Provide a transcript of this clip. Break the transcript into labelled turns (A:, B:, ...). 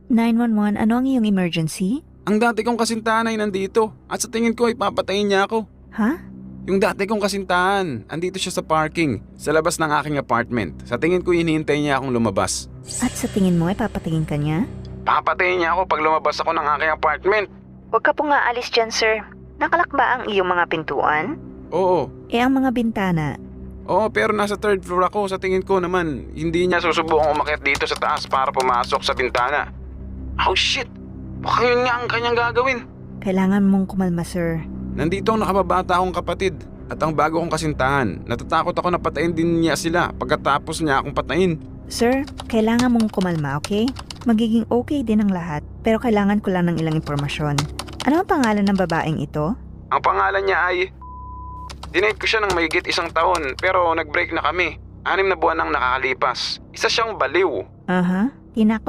A: 911, ano ang iyong emergency?
B: Ang dati kong kasintahan ay nandito at sa tingin ko ay papatayin niya ako.
A: Ha?
B: Yung dati kong kasintahan, andito siya sa parking, sa labas ng aking apartment. Sa tingin ko hinihintay niya akong lumabas.
A: At sa tingin mo ay papatingin ka niya?
B: Papatayin niya ako pag lumabas ako ng aking apartment.
A: Huwag ka pong aalis dyan, sir. Nakalak ba ang iyong mga pintuan?
B: Oo.
A: Ang mga bintana.
B: Oo, pero nasa third floor ako. Sa tingin ko naman, hindi niya susubukang umakyat dito sa taas para pumasok sa bintana. Oh shit! Baka yun nga ang kanyang gagawin.
A: Kailangan mong kumalma, sir.
B: Nandito ang nakababata akong kapatid at ang bago kong kasintahan. Natatakot ako na patayin din niya sila pagkatapos niya akong patayin.
A: Sir, kailangan mong kumalma, okay? Magiging okay din ang lahat, pero kailangan ko lang ng ilang impormasyon. Ano ang pangalan ng babaeng ito?
B: Ang pangalan niya ay... Dinate ko siya ng mahigit 1 taon pero nag-break na kami. 6 na buwan nang nakakalipas. Isa siyang baliw.
A: Tinakot